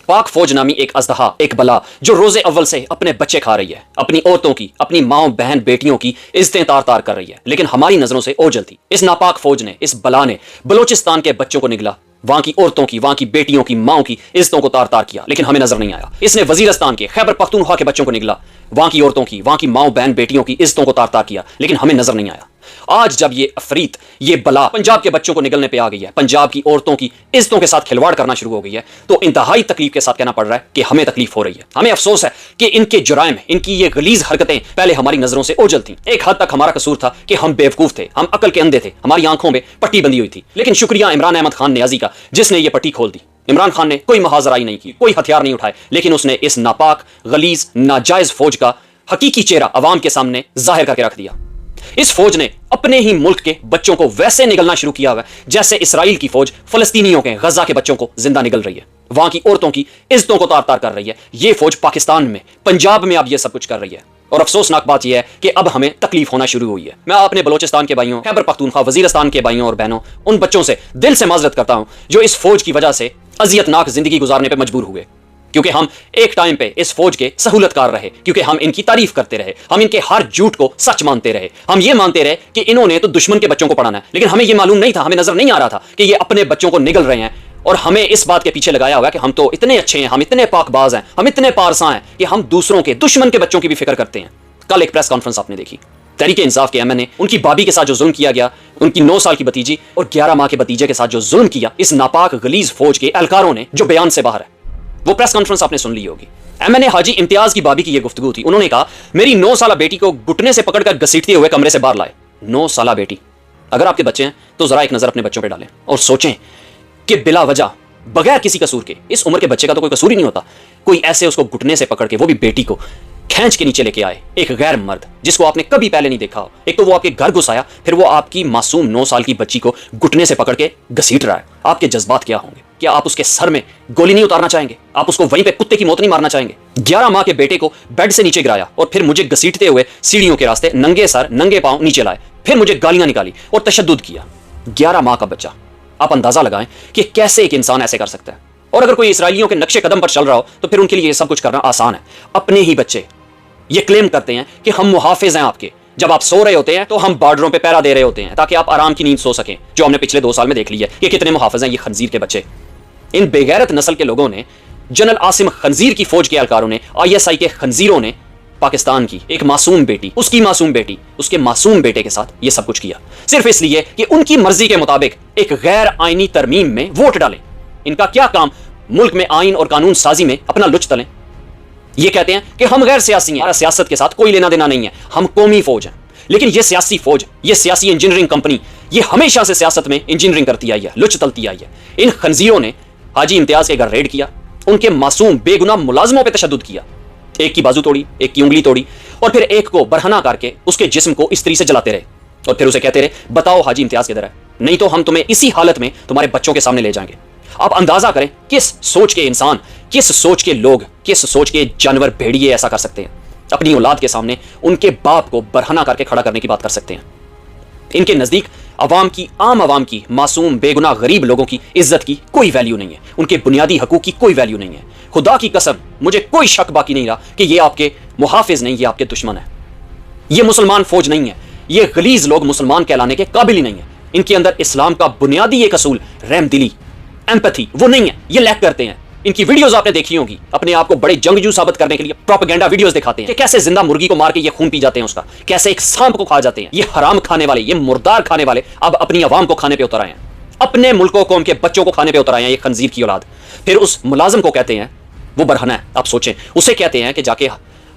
पाक फौज नामी एक अजदहा, एक बला जो रोजे अव्वल से अपने बच्चे खा रही है, अपनी औरतों की, अपनी माओ बहन बेटियों की इज्जतें तार तार कर रही है, लेकिन हमारी नजरों से ओझल थी। इस नापाक फौज ने, इस बला ने बलोचिस्तान के बच्चों को निगला, वहां की औरतों की, वहां की बेटियों की, माओ की इज्जतों को तार तार किया, लेकिन हमें नजर नहीं आया। इसने वजीरस्तान के, खैबर पख्तूनख्वा के बच्चों को निगला, वहां की औरतों की, वहां की माओ बहन बेटियों की इज्जतों को तार तार किया, लेकिन हमें नजर नहीं आया। आज जब ये अफरीत, ये बला पंजाब के बच्चों को निगलने पे आ गई है, पंजाब की औरतों की इज्जतों के साथ खिलवाड़ करना शुरू हो गई है, तो इंतहाई तकलीफ के साथ कहना पड़ रहा है कि हमें तकलीफ हो रही है। हमें अफसोस है कि इनके जुराइम, इनकी ये गलीज हरकतें पहले हमारी नजरों से ओझल थी। एक हद तक हमारा कसूर था कि हम बेवकूफ थे, हम अकल के अंधे थे, हमारी आंखों में पट्टी बंधी हुई थी। लेकिन शुक्रिया इमरान अहमद खान नियाजी का, जिसने ये पट्टी खोल दी। इमरान खान ने कोई मुहाजराई नहीं की, कोई हथियार नहीं उठाए, लेकिन उसने इस नापाक, गलीज, नाजायज फौज का हकीकी चेहरा अवाम के सामने जाहिर करके रख दिया। इस फौज ने अपने ही मुल्क के बच्चों को वैसे निगलना शुरू किया हुआ है जैसे इसराइल की फौज फलस्तीनियों के, गजा के बच्चों को जिंदा निगल रही है, वहां की औरतों की इज्जतों को तार तार कर रही है। ये फौज पाकिस्तान में, पंजाब में अब ये सब कुछ कर रही है। और अफसोसनाक बात यह है कि अब हमें तकलीफ होना शुरू हुई है। मैं अपने बलोचिस्तान के भाइयों, खैबर पख्तूनख्वा, वजीरस्तान के भाइयों और बहनों, उन बच्चों से दिल से माजरत करता हूं जो इस फौज की वजह से अजियतनाक जिंदगी गुजारने पर मजबूर हुए, क्योंकि हम एक टाइम पे इस फौज के सहूलतकार रहे, क्योंकि हम इनकी तारीफ करते रहे, हम इनके हर झूठ को सच मानते रहे, हम ये मानते रहे कि इन्होंने तो दुश्मन के बच्चों को पढ़ाना है, लेकिन हमें यह मालूम नहीं था, हमें नजर नहीं आ रहा था कि ये अपने बच्चों को निगल रहे हैं। और हमें इस बात के पीछे लगाया हुआ है कि हम तो इतने अच्छे हैं, हम इतने पाकबाज हैं, हम इतने पारसा हैं कि हम दूसरों के, दुश्मन के बच्चों की भी फिक्र करते हैं। कल एक प्रेस कॉन्फ्रेंस आपने देखी, तहरीक इंसाफ के एमएन ने उनकी बाबी के साथ जो जुल्म किया गया, उनकी 9 साल की भतीजी और 11 माह के भतीजे के साथ जो जुल्म किया, इस नापाक गलीज फौज के एहलकारों ने, जो बयान से बाहर है, वो प्रेस कॉन्फ्रेंस आपने सुन ली होगी। एमएनए हाजी इम्तियाज की बाबी की ये गुफ्तगू थी। उन्होंने कहा, मेरी 9 साला बेटी को घुटने से पकड़कर घसीटते हुए कमरे से बाहर लाए। 9 साला बेटी। अगर आपके बच्चे हैं तो जरा एक नजर अपने बच्चों पे डालें और सोचें कि बिला वजह, बगैर किसी कसूर के, इस उम्र के बच्चे का तो कोई कसूर ही नहीं होता, कोई ऐसे उसको घुटने से पकड़ के, वो भी बेटी को खींच के नीचे लेके आए, एक गैर मर्द जिसको आपने कभी पहले नहीं देखा हो। एक तो वो आपके घर घुस आया, फिर वो आपकी मासूम 9 साल की बच्ची को घुटने से पकड़ के घसीट रहा है। आपके जज्बात क्या होंगे? क्या आप उसके सर में गोली नहीं उतारना चाहेंगे? आप उसको वहीं पे कुत्ते की मौत नहीं मारना चाहेंगे? 11 माह के बेटे को बेड से नीचे गिराया और फिर मुझे घसीटते हुए सीढ़ियों के रास्ते नंगे सर, नंगे पांव नीचे लाए, फिर मुझे गालियां निकाली और तशद्दुद किया। 11 माह का बच्चा। आप अंदाजा लगाएं कि कैसे एक इंसान ऐसे कर सकता है। और अगर कोई इसराइलियों के नक्शे कदम पर चल रहा हो तो फिर उनके लिए ये सब कुछ करना आसान है। अपने ही बच्चे ये क्लेम करते हैं कि हम मुहाफिज हैं आपके, जब आप सो रहे होते हैं तो हम बॉर्डरों पे पहरा दे रहे होते हैं ताकि आप आराम की नींद सो सकें, जो हमने पिछले 2 साल में देख लिया कि कितने मुहाफिज हैं ये खंजीर के बच्चे। इन बेगैरत नस्ल के लोगों ने, जनरल आसिम खंजीर की फौज के एहलकारों ने, ISI के खंजीरों ने पाकिस्तान की एक मासूम बेटी, उसकी मासूम बेटी, उसके मासूम बेटे के साथ ये सब कुछ किया, सिर्फ इसलिए कि उनकी मर्जी के मुताबिक एक गैर आईनी तरमीम में वोट डालें। इनका क्या काम मुल्क में आइन और कानून साजी में अपना लुच तलें। ये कहते हैं कि हम गैर सियासी हैं, हमारा सियासत के साथ कोई लेना देना नहीं है, हम कौमी फौज हैं। लेकिन ये सियासी फौज, ये सियासी इंजीनियरिंग कंपनी, ये हमेशा से सियासत में इंजीनियरिंग करती आई है, लुच तलती आई है। इन खंजीरों ने हाजी इम्तियाज के घर रेड किया, उनके मासूम बेगुनाह मुलाजमों पर तशद्दुद किया, एक की बाजू तोड़ी, एक की उंगली तोड़ी, और फिर एक को बरहना करके उसके जिस्म को इस्त्री से जलाते रहे और फिर उसे कहते रहे, बताओ हाजी इम्तियाज किधर है, नहीं तो हम तुम्हें इसी हालत में तुम्हारे बच्चों के सामने ले जाएंगे। आप अंदाजा करें किस सोच के इंसान, किस सोच के लोग, किस सोच के जानवर, भेड़िए ऐसा कर सकते हैं। अपनी औलाद के सामने उनके बाप को बरहना करके खड़ा करने की बात कर सकते हैं। इनके नजदीक आवाम की, आम आवाम की, मासूम बेगुनाह गरीब लोगों की इज्जत की कोई वैल्यू नहीं है, उनके बुनियादी हकूक की कोई वैल्यू नहीं है। खुदा की कसम, मुझे कोई शक बाकी नहीं रहा कि ये आपके मुहाफिज नहीं, ये आपके दुश्मन है। ये मुसलमान फौज नहीं है, ये गलीज लोग मुसलमान कहलाने के काबिल ही नहीं है। इनके अंदर इस्लाम का बुनियादी एक असूल, रहमदिली, एम्पैथी, वो नहीं है, ये लैक करते हैं। इनकी वीडियोस आपने देखी होगी, अपने आप को बड़े जंगजू साबित करने के लिए प्रोपेगेंडा वीडियोस दिखाते हैं कि कैसे जिंदा मुर्गी को मार के ये खून पी जाते हैं उसका, कैसे एक सांप को खा जाते हैं। ये हराम खाने वाले, ये मुर्दार खाने वाले अब अपनी आवाम को खाने पे उतर आए हैं, अपने मुल्कों कौम के बच्चों को खाने पे उतर आए हैं, ये खंजीर की औलाद। फिर उस मुलाजिम को कहते हैं, वो बरहना है, आप सोचें, उसे कहते हैं कि जाके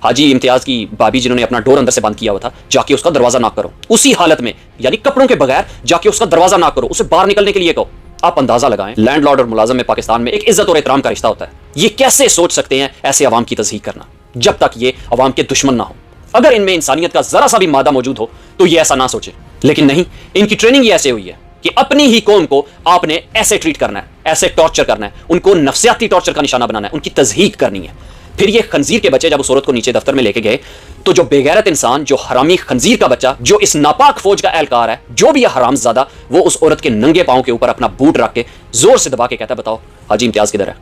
हाजी इम्तियाज की बाबी जिन्होंने अपना डोर अंदर से बंद किया हुआ था, जाके उसका दरवाजा नॉक करो, उसी हालत में, यानी कपड़ों के बगैर जाके उसका दरवाजा नॉक करो, उसे बाहर निकलने के लिए कहो। आप अंदाजा लगाएं, लैंडलॉर्ड और मुलाजिम में पाकिस्तान में एक इज्जत और एहतराम का रिश्ता होता है। ये कैसे सोच सकते हैं ऐसे अवाम की तज़हीक करना, जब तक ये अवाम के दुश्मन ना हो। अगर इनमें इंसानियत का जरा सा भी मादा मौजूद हो तो ये ऐसा ना सोचे, लेकिन नहीं, इनकी ट्रेनिंग ये ऐसे हुई है कि अपनी ही कौम को आपने ऐसे ट्रीट करना है, ऐसे टॉर्चर करना है, उनको नफ्सियाती टॉर्चर का निशाना बनाना है, उनकी तज़हीक करनी है। फिर ये खंजीर के बच्चे जब उस औरत को नीचे दफ्तर में लेके गए तो जो बेगैरत इंसान, जो हरामी खंजीर का बच्चा, जो इस नापाक फौज का एहलकार है, जो भी हरामज़ादा, वो उस औरत के नंगे पांव के ऊपर अपना बूट रख के जोर से दबा के कहता है, बताओ हाजी इम्तियाज किधर है।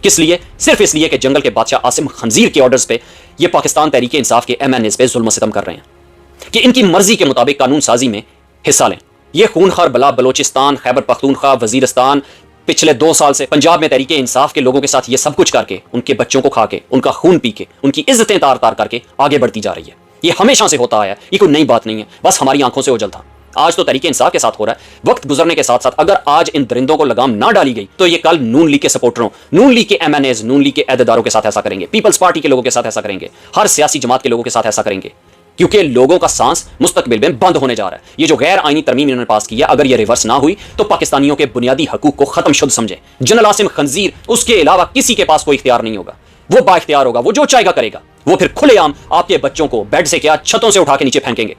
کس لیے؟ صرف اس لیے کہ جنگل کے بادشاہ عاصم خنزیر کے آرڈرز پہ یہ پاکستان تحریک انصاف کے MNAs پہ ظلم و ستم کر رہے ہیں کہ ان کی مرضی کے مطابق قانون سازی میں حصہ لیں. یہ خونخوار بلا بلوچستان، خیبر پختونخوا، وزیرستان پچھلے 2 سال سے پنجاب میں تحریک انصاف کے لوگوں کے ساتھ یہ سب کچھ کر کے، ان کے بچوں کو کھا کے، ان کا خون پی کے، ان کی عزتیں تار تار کر کے آگے بڑھتی جا رہی ہے. یہ ہمیشہ سے ہوتا آیا ہے، یہ کوئی نئی بات نہیں ہے، بس ہماری آنکھوں سے اوجھل تھا. آج تو تحریک انصاف کے ساتھ ہو رہا ہے. وقت گزرنے کے ساتھ ساتھ اگر آج ان درندوں کو لگام نہ ڈالی گئی تو یہ کل نون لیگ کے سپورٹروں، نون لیگ کے MNAs، نون لیگ کے عہدیداروں کے ساتھ ایسا کریں گے، پیپلز پارٹی کے لوگوں کے ساتھ ایسا کریں گے، ہر سیاسی جماعت کے لوگوں کے ساتھ ایسا کریں گے، کیونکہ لوگوں کا سانس مستقبل میں بند ہونے جا رہا ہے. یہ جو غیر آئینی ترمیم انہوں نے پاس کی ہے، اگر یہ ریورس نہ ہوئی تو پاکستانیوں کے بنیادی حقوق کو ختم شد سمجھیں. جنرل عاصم خنزیر، اس کے علاوہ کسی کے پاس کوئی اختیار نہیں ہوگا. وہ با اختیار ہوگا، وہ جو چاہے گا کرے گا. وہ پھر کھلے عام آپ کے بچوں کو بیڈ سے کیا چھتوں سے اٹھا کے نیچے پھینکیں گے.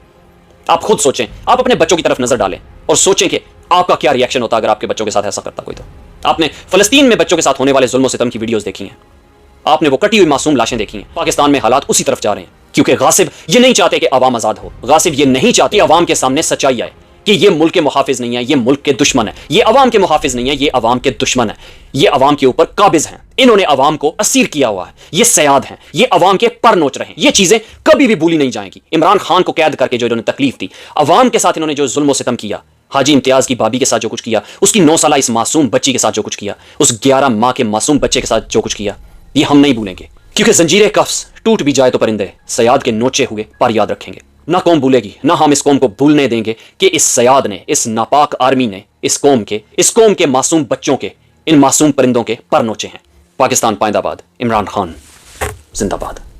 آپ خود سوچیں، آپ اپنے بچوں کی طرف نظر ڈالیں اور سوچیں کہ آپ کا کیا ری ایکشن ہوتا اگر آپ کے بچوں کے ساتھ ایسا کرتا کوئی. تو آپ نے فلسطین میں بچوں کے ساتھ ہونے والے ظلم و ستم کی ویڈیوز دیکھی ہیں، آپ نے وہ کٹی ہوئی معصوم لاشیں دیکھی ہیں. پاکستان میں حالات اسی طرف جا رہے ہیں کیونکہ غاصب یہ نہیں چاہتے کہ عوام آزاد ہو. غاصب یہ نہیں چاہتے عوام کے سامنے سچائی آئے کہ یہ ملک کے محافظ نہیں ہے، یہ ملک کے دشمن ہے. یہ عوام کے محافظ نہیں ہے، یہ عوام کے دشمن ہے. یہ عوام کے اوپر قابض ہیں، انہوں نے عوام کو اسیر کیا ہوا ہے. یہ سیاد ہیں، یہ عوام کے پر نوچ رہے ہیں. یہ چیزیں کبھی بھی بھولی نہیں جائیں گی. عمران خان کو قید کر کے جو انہوں نے تکلیف دی، عوام کے ساتھ انہوں نے جو ظلم و ستم کیا، حاجی امتیاز کی بابی کے ساتھ جو کچھ کیا، اس کی 9 سالہ اس معصوم بچی کے ساتھ جو کچھ کیا، اس 11 ماہ کے معصوم بچے کے ساتھ جو کچھ کیا، یہ ہم نہیں بھولیں گے. کیونکہ زنجیریں قفس ٹوٹ بھی جائے تو پرندے سیاد کے نوچے ہوئے پر یاد رکھیں گے. نہ قوم بھولے گی، نہ ہم اس قوم کو بھولنے دیں گے کہ اس سیاد نے، اس ناپاک آرمی نے اس قوم کے معصوم بچوں کے، ان معصوم پرندوں کے پر نوچے ہیں. پاکستان پائندہ باد. عمران خان زندہ باد.